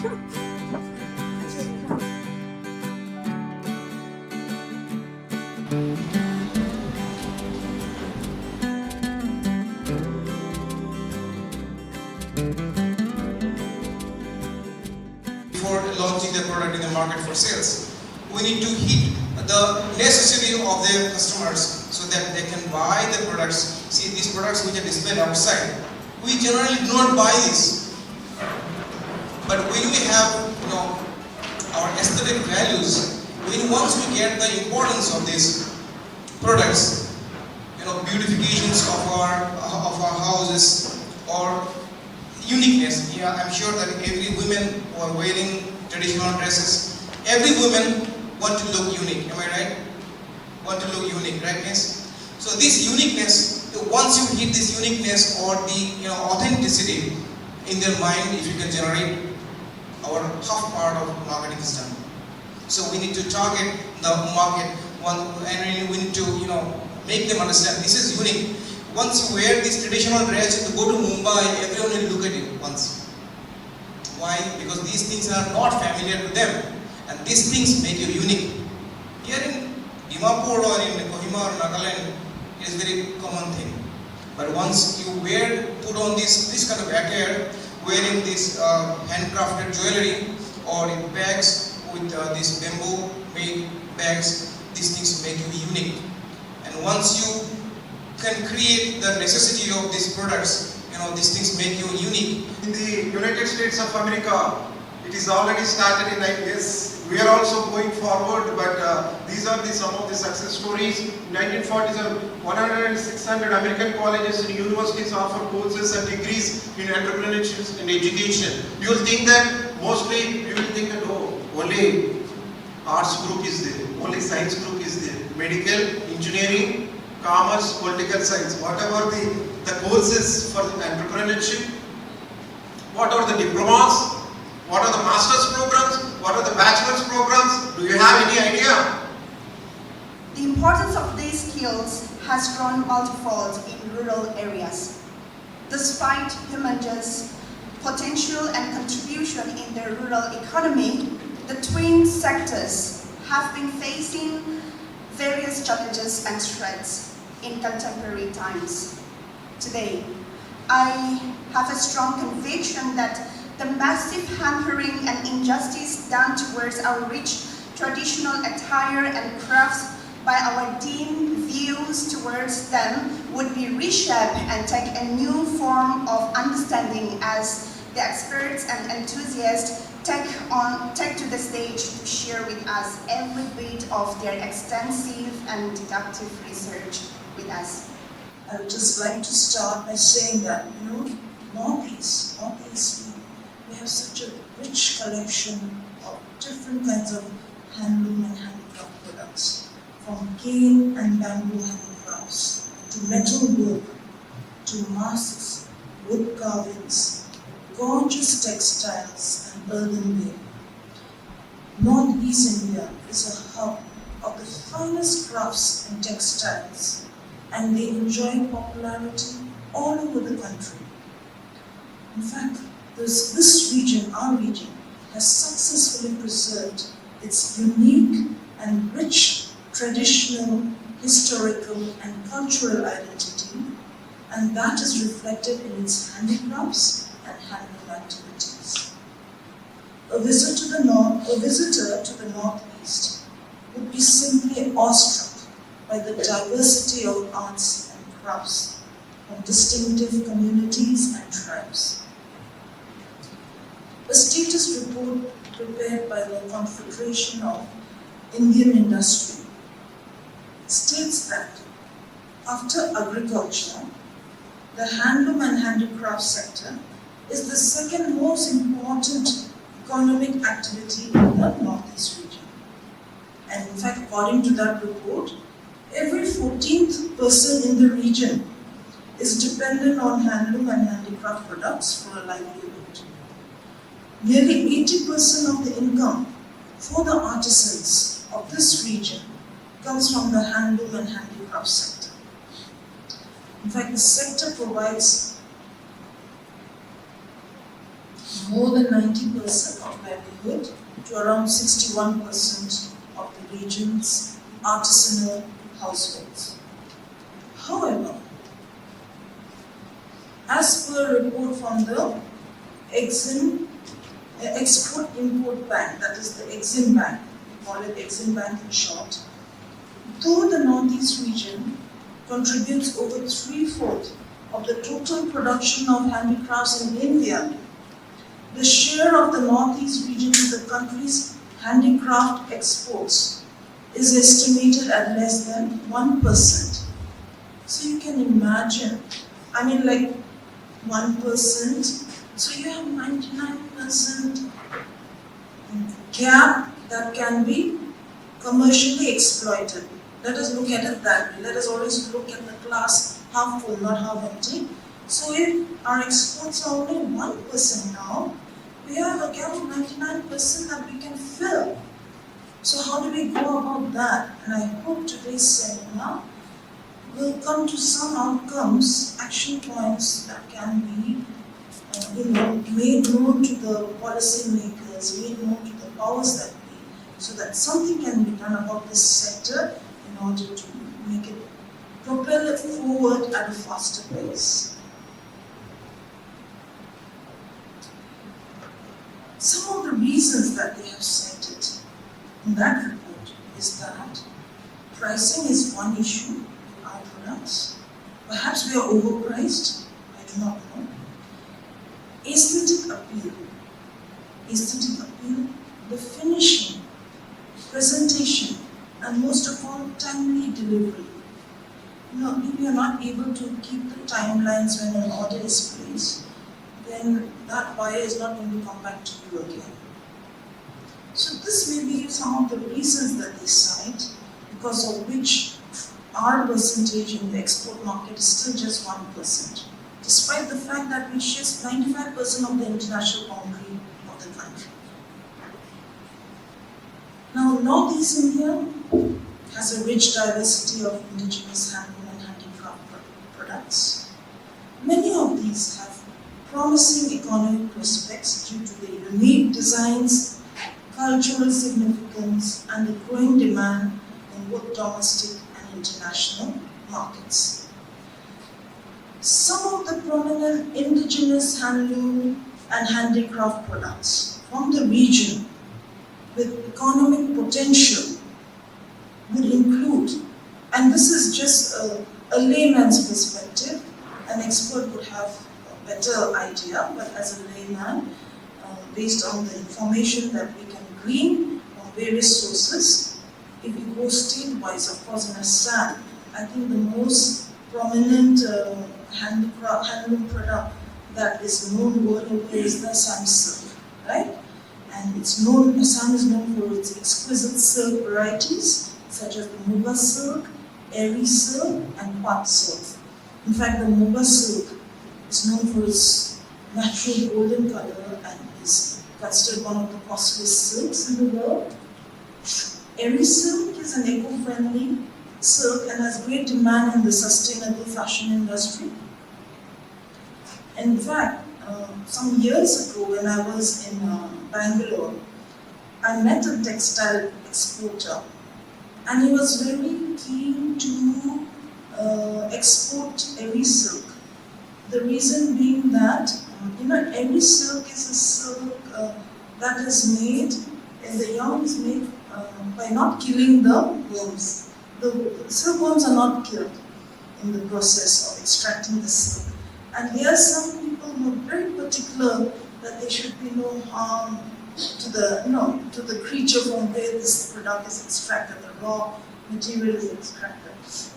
Before launching the product in the market for sales, we need to hit the necessity of their customers so that they can buy the products. See, these products which are displayed outside, we generally do not buy this. But when we have, our aesthetic values, once we get the importance of these products, beautifications of our houses or uniqueness. Yeah, I'm sure that every woman who are wearing traditional dresses, every woman want to look unique. Am I right? Want to look unique, right, miss? So this uniqueness, once you hit this uniqueness or the authenticity in their mind, if you can generate, our half part of marketing is done. So we need to target the market and we need to make them understand this is unique. Once you wear this traditional dress, if you go to Mumbai, everyone will look at you once. Why? Because these things are not familiar to them, and these things make you unique. Here in Dimapur or in Kohima or Nagaland, it is a very common thing. But once you put on this kind of attire, wearing this handcrafted jewelry or in bags with these bamboo made bags, these things make you unique. And once you can create the necessity of these products, these things make you unique. In the United States of America, it is already started in 9 years. We are also going forward, but these are some of the success stories. In 1947, 100-600 American colleges and universities offer courses and degrees in entrepreneurship and education. You will think that only arts group is there, only science group is there, medical, engineering, commerce, political science, whatever the courses for entrepreneurship, what are the diplomas, what are the master's programs, what are the bachelor's programs, do you have any idea? The importance of these skills has grown multifold in rural areas. Despite humongous potential and contribution in the rural economy, the twin sectors have been facing various challenges and threats in contemporary times. Today, I have a strong conviction that the massive hampering and injustice done towards our rich traditional attire and crafts by our dim views towards them would be reshaped and take a new form of understanding as the experts and enthusiasts take to the stage to share with us every bit of their extensive and deductive research with us. I would just like to start by saying that, Northeast, we have such a rich collection of different kinds of handloom and handicraft products, from cane and bamboo handicrafts, to metal work, to masks, wood carvings, gorgeous textiles and earthenware. Northeast India is a hub of the finest crafts and textiles, and they enjoy popularity all over the country. In fact, this region, our region, has successfully preserved its unique and rich traditional, historical and cultural identity, and that is reflected in its handicrafts and handloom activities. A visitor to the Northeast would be simply awestruck by the diversity of arts and crafts of distinctive communities and tribes. A status report prepared by the Confederation of Indian Industry states that after agriculture, the handloom and handicraft sector is the second most important economic activity in the Northeast region. And in fact, according to that report, every 14th person in the region is dependent on handloom and handicraft products for a livelihood. Nearly 80% of the income for the artisans of this region comes from the handloom and handicraft sector. In fact, the sector provides more than 90% of livelihood to around 61% of the region's artisanal households. However, as per a report from the Export-Import Bank, that is the Exim Bank, we call it Exim Bank in short, though the Northeast region contributes over 3/4 of the total production of handicrafts in India, the share of the Northeast region in the country's handicraft exports is estimated at less than 1%. So you can imagine, I mean like 1%, so you have 99% gap that can be commercially exploited. Let us look at it that way. Let us always look at the glass half full, not half empty. So if our exports are only 1% now, we have a gap of 99% that we can fill. So how do we go about that? And I hope today's seminar will come to some outcomes, action points that can be made known to the policy makers, made known to the powers that be, so that something can be done about this sector in order to make it, propel it forward at a faster pace. Some of the reasons that they have cited in that report is that pricing is one issue in our products. Perhaps we are overpriced, I do not know. Aesthetic appeal, the finishing, presentation, and most of all, timely delivery. If you are not able to keep the timelines when an order is placed, then that buyer is not going to come back to you again. So this may be some of the reasons that they cite, because of which our percentage in the export market is still just 1%, despite the fact that we share 95% of the international boundary of the country. Now, Northeast India has a rich diversity of indigenous handloom and handicraft products. Many of these have promising economic prospects due to the unique designs, cultural significance, and the growing demand in both domestic and international markets. Some of the prominent indigenous handloom and handicraft products from the region with economic potential would include, and this is just a layman's perspective, an expert would have a better idea, but as a layman, based on the information that we can glean from various sources, if we go state-wise, of course, in Assam, I think the most prominent handloom product that is known world over is the Assam silk, right? And it's known, Assam is known for its exquisite silk varieties, such as the Muga silk, Eri silk, and Pat silk. In fact, the Muga silk is known for its natural golden color and is considered one of the costliest silks in the world. Eri silk is an eco-friendly silk and has great demand in the sustainable fashion industry. In fact, some years ago when I was in Bangalore, I met a textile exporter and he was very keen to export Eri silk. The reason being that, Eri silk is a silk that is made, and the yarn is made by not killing the worms. The silkworms are not killed in the process of extracting the silk. And there are some people who are very particular that there should be no harm to the creature from where this product is extracted, the raw material is extracted.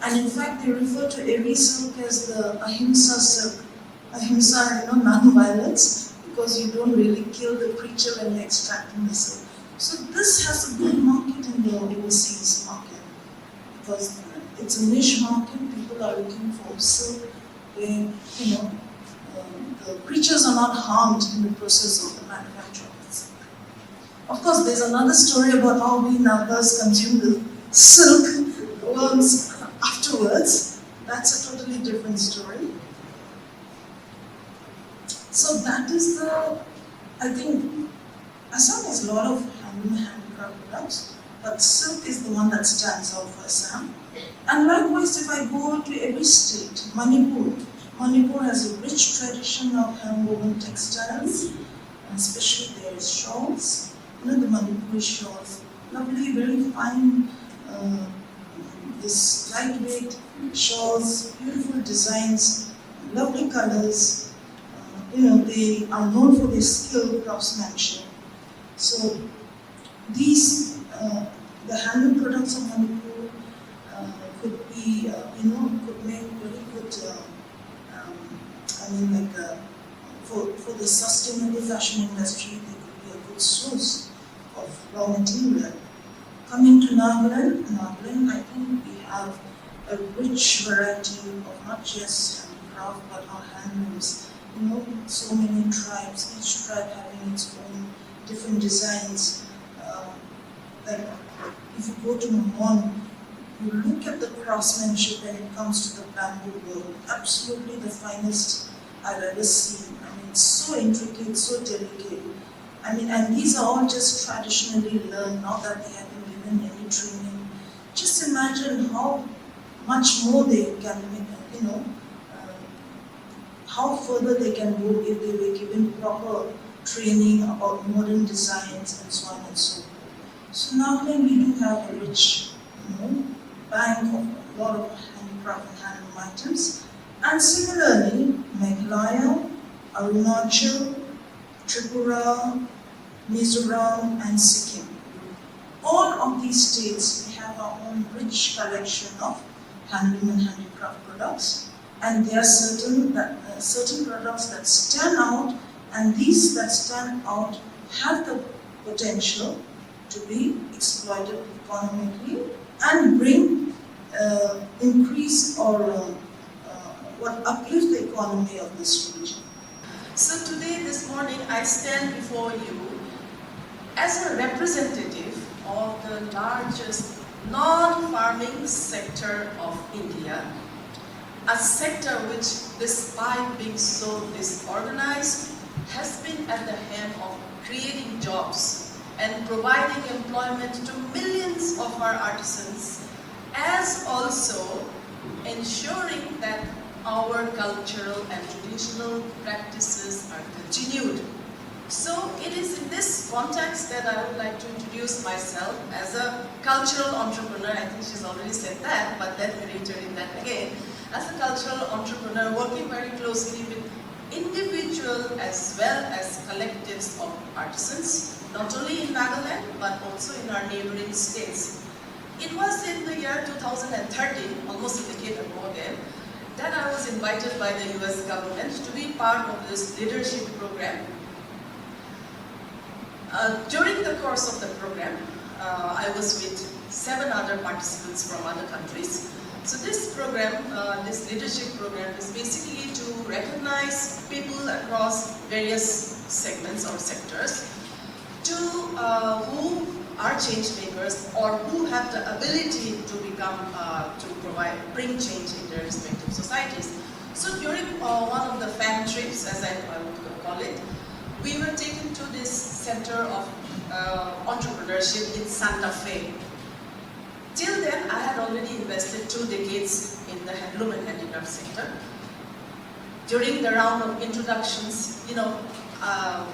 And in fact, they refer to Eri silk as the ahimsa silk. Ahimsa, non-violence, because you don't really kill the creature when you're extracting the silk. So this has a good market in the overseas market, because it's a niche market. People are looking for silk where the creatures are not harmed in the process of the manufacture of the silk. Of course, there's another story about how we Nagas consume the silk worms afterwards. That's a totally different story. So that is the I think Assam has a lot of handicraft products, but silk is the one that stands out for Assam. And likewise, if I go to every state, Manipur has a rich tradition of hand-woven textiles, and especially their shawls. You know, the Manipuri shawls, lovely, very fine, this lightweight shawls, beautiful designs, lovely colors. You know, they are known for their skilled craftsmanship. So these, the handloom products of Manipur could be, could make very good, for the sustainable fashion industry, they could be a good source of raw material. Coming to Nagaland, I think we have a rich variety of not just handicraft but our handlooms. You know, so many tribes, each tribe having its own different designs. Like if you go to Mon, you look at the craftsmanship when it comes to the bamboo work, absolutely the finest I've ever seen. I mean, it's so intricate, so delicate. I mean, and these are all just traditionally learned, not that they have been given any training. Just imagine how much more they can, how further they can go if they were given proper training about modern designs and so on and so forth. So now then we do have a rich, bank of a lot of handicraft and handloom items. And similarly, Meghalaya, Arunachal, Tripura, Mizoram, and Sikkim. All of these states, we have our own rich collection of handloom and handicraft products. And there are certain products that stand out, and these that stand out have the potential to be exploited economically and bring increase or uplift the economy of this region. So today, this morning, I stand before you as a representative of the largest non-farming sector of India, a sector which, despite being so disorganized, has been at the helm of creating jobs and providing employment to millions of our artisans, as also ensuring that our cultural and traditional practices are continued. So it is in this context that I would like to introduce myself as a cultural entrepreneur. I think she's already said that, but let me reiterate that again. As a cultural entrepreneur working very closely with individual as well as collectives of artisans, not only in Nagaland but also in our neighboring states. It was in the year 2013, almost a decade ago again, that I was invited by the US government to be part of this leadership program. During the course of the program, I was with 7 other participants from other countries. So this program, this leadership program, is basically to recognize people across various segments or sectors who are change makers or who have the ability to bring change in their respective societies. So during one of the fan trips, as I would call it, we were taken to this center of entrepreneurship in Santa Fe. Till then, I had already invested 2 decades in the handloom and handicraft sector. During the round of introductions,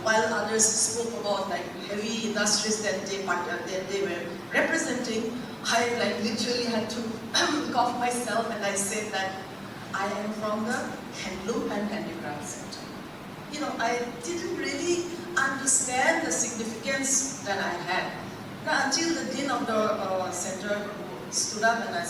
while others spoke about like heavy industries that they were representing, I literally had to cough myself, and I said that I am from the handloom and handicraft sector. I didn't really understand the significance that I had. Now, until the dean of the center stood up and I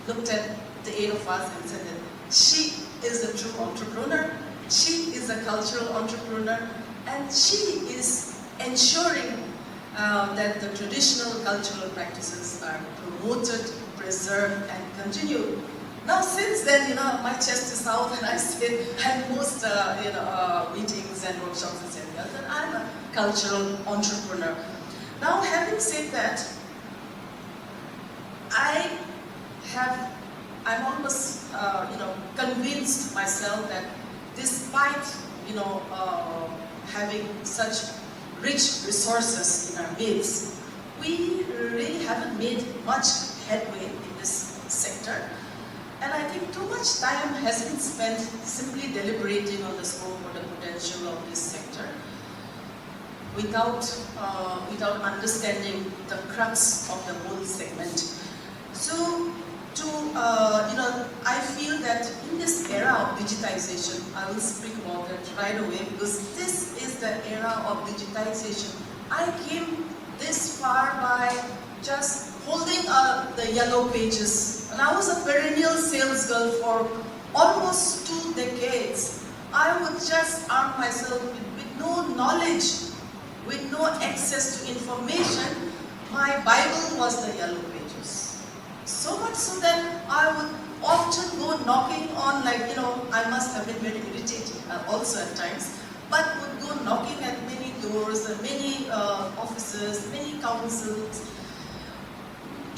looked at the 8 of us and said that she is a true entrepreneur, she is a cultural entrepreneur, and she is ensuring that the traditional cultural practices are promoted, preserved, and continued. Now, since then, my chest is out, and I had most meetings and workshops and seminars, and I'm a cultural entrepreneur. Now, having said that, I'm almost, convinced myself that despite, having such rich resources in our midst, we really haven't made much headway in this sector. And I think too much time has been spent simply deliberating on the scope or the potential of this sector without understanding the crux of the whole segment. So, I feel that in this era of digitization, I will speak about that right away because this is the era of digitization. I came this far by just holding the yellow pages, and I was a perennial sales girl for almost 2 decades. I would just arm myself with no knowledge, with no access to information. My Bible was the yellow pages. So much so that I would often go knocking on, I must have been very irritating also at times, but would go knocking at many doors, many offices, many councils.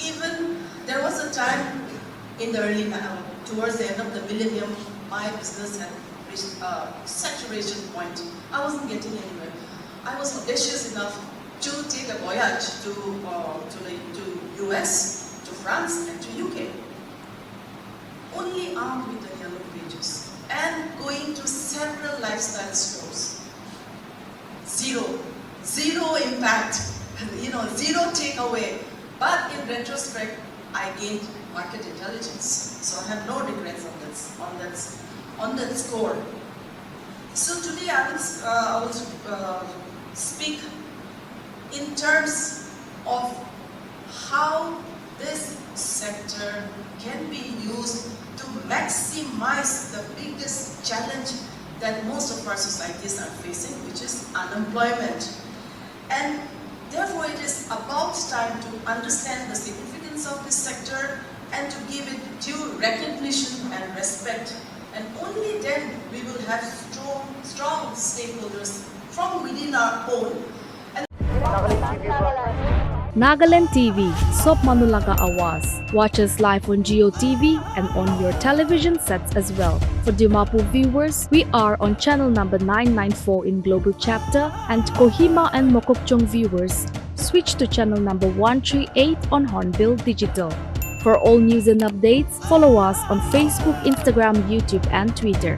Even there was a time in the towards the end of the millennium, my business had reached a saturation point. I wasn't getting anywhere. I was audacious enough to take a voyage to US, to France, and to UK. Only armed with the yellow pages and going to several lifestyle stores. Zero impact, zero takeaway. But in retrospect, I gained market intelligence. So I have no regrets on that score. So today I will speak in terms of how this sector can be used to maximize the biggest challenge that most of our societies are facing, which is unemployment. And therefore, it is about time to understand the significance of this sector and to give it due recognition and respect. And only then we will have strong stakeholders from within our own. Nagaland TV, Sop Manulaga Awas. Watch us live on Geo TV and on your television sets as well. For Dimapu viewers, we are on channel number 994 in Global Chapter, and Kohima and Mokokchung viewers, switch to channel number 138 on Hornbill Digital. For all news and updates, follow us on Facebook, Instagram, YouTube, and Twitter.